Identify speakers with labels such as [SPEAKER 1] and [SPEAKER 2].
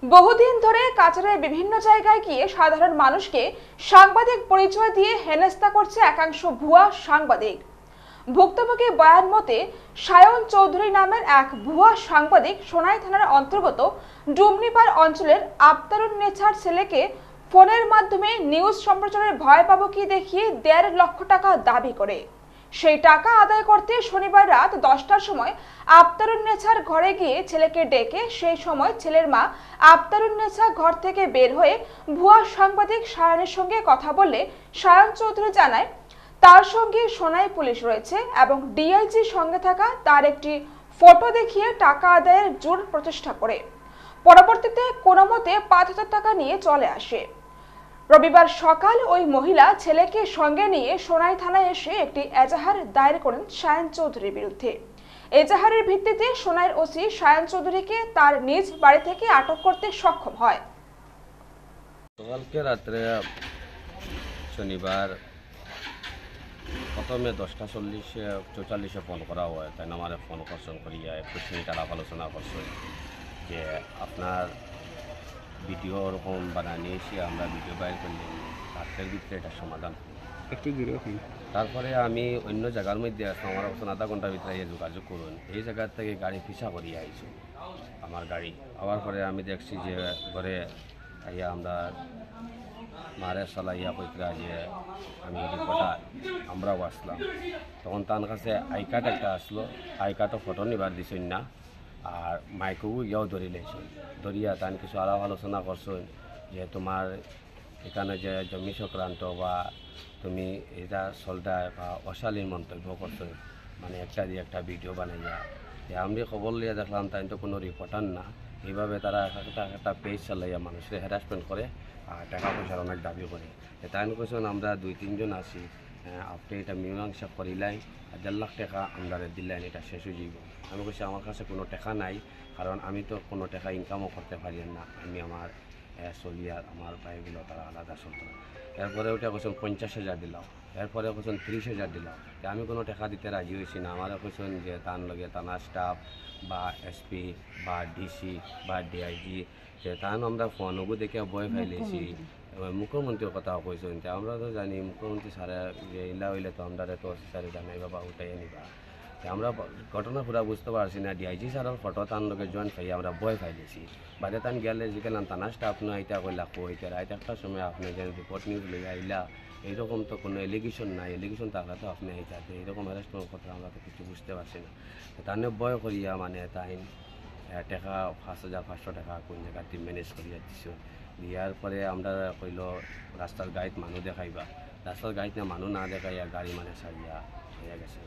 [SPEAKER 1] বহুদিন ধরে কাছাড়ের বিভিন্ন জায়গায় গিয়ে সাধারণ মানুষকে সাংবাদিক পরিচয় দিয়ে হেনস্থা করছে একাংশ ভুয়া সাংবাদিক। ভুক্তভোগী বয়ান মতে সায়ন চৌধুরী নামের এক ভুয়া সাংবাদিক সোনাই থানার অন্তর্গত ডুমনিপাড় অঞ্চলের আফতারুন নেছার ছেলেকে ফোনের মাধ্যমে নিউজ সম্প্রচারের ভয় পাবো কি দেখিয়ে 1.5 লক্ষ টাকা দাবি করে সেই টাকা আদায় করতে শনিবার রাত 10টার সময় আফতারুন নেছার ঘরে গিয়ে ছেলেকে ডেকে সেই সময় ছেলের মা আফতারুন নেছা ঘর থেকে বের হয়ে ভুয়া সাংবাদিক সায়নের সঙ্গে কথা বললে সায়ন চৌধুরী জানায় তার সঙ্গে সোনাই পুলিশ রয়েছে এবং ডিআইজির সঙ্গে থাকা তার একটি ফটো দেখিয়ে টাকা আদায়ের জোর প্রচেষ্টা করে পরবর্তীতে কোনো মতে 5,000 টাকা নিয়ে চলে আসে। রবিবার সকাল ওই মহিলা ছেলেকে সঙ্গে নিয়ে সোনাই থানায় এসে একটি এজাহার দায়ের করেন সায়ন চৌধুরীর বিরুদ্ধে। এজাহারের ভিত্তিতে সোনাইয়ের ওসি সায়ন চৌধুরীকে তার নিজ বাড়ি থেকে আটক করতে সক্ষম হয়।
[SPEAKER 2] কালকে রাত্রে শনিবার প্রথমে 10:44 ফোন করা হয়, তাই আমার ফোন করছেন করিয়া 21 মিনিট আলাপ আলোচনা করছেন যে আপনার ভিডিও ওরকম বানিয়েছি, আমরা ভিডিও বাইর করলে রাত্রের ভিতরে এটা সমাধান একটি তারপরে আমি অন্য জায়গার মধ্যে আসলাম, আমার অবস্থান আধা ঘন্টার ভিতরে যোগাযোগ করুন। এই জায়গার থেকে গাড়ি পিছা করিয়ে আইছি আমার গাড়ি আবার পরে আমি দেখছি যে ঘরে আইয়া আমরা মারে চালাইয়া কইতরা যে আমি রিপোর্টার, আমরাও আসলাম। তখন তার কাছে আই কার্ড একটা আসলো, আই কার্ডও ফটো নিবার দিছেন না, আর মাইকও ইয়াও ধরে লেছেন। ধরিয়া তান কিছু আলাপ আলোচনা করছেন যে তোমার এখানে যে জমি সংক্রান্ত বা তুমি এটা চলটায় বা অশালীন মন্তব্য করছো, মানে একটা দিয়ে একটা ভিডিও বানাইয়া। আমি খবর লিয়ে দেখলাম তাই তো কোনো রিপোর্টার না, এইভাবে তারা একটা পেজ চালাইয়া মানুষের হ্যারাসমেন্ট করে আর টাকা পয়সার অনেক দাবি করে। তাই কোয়েশন আমরা 2-3 জন আছি, আপনি এটা মীমাংসা করিলাই 1.5 লাখ টাকা আমরা দিলেন, এটা শেষ হয়ে যাব। আমি কইছি আমার কাছে কোনো টাকা নাই, কারণ আমি তো কোনো টাকা ইনকামও করতে পারি না, আমি আমার চলিয়ার আমার ভাইগুলো তারা আলাদা চলত। এরপরে ওটা কোয়েশন 50,000 দিলাম, এরপরে কোয়েশন 30,000 দিলাম। আমি কোনো টাকা দিতে রাজি হয়েছি না। আমার কোয়েশন যে তার লগে থানা স্টাফ বা এসপি বা ডিসি বা ডিআইজি যে তান আমরা ফোনগো দেখে ভয় ফাইলেছি, মুখ্যমন্ত্রীর কথা কইছেন। আমরা তো জানি মুখ্যমন্ত্রী সারা যে ইলা হইলে তো আমরা তো স্যারে জানাই বাবা উঠাই নিবা। আমরা ঘটনা পুরা বুঝতে পারছি না, ডিআইজি স্যারের ফটো তার লগে জয়েন খাই আমরা ভয় ফাইলেছি। বাদে তান গেলে যে গেলাম থানা স্টাফ না আইতা কইলা কইতে রাইত একটা সময় আপনি যে রিপোর্ট নিউজ লইয়া আইলা, এইরকম তো কোনো এলিগেশন নাই, এলিগেশন থাকলে তো আপনি আইতাতে, এইরকম অ্যারেস্টের কথা আমরা তো কিছু বুঝতে পারছি না। তাহলে ভয় করিয়া মানে তাই টাকা 5,500 টাকা কোন জায়গাতে ম্যানেজ করিয়া দিছ। দিয়ার পরে আমরা কইল রাস্তার গাড়িত মানুষ দেখাইবা, রাস্তার গাড়িতে মানুষ না দেখাইয়া গাড়ি মানে সারিয়া হয়ে গেছে।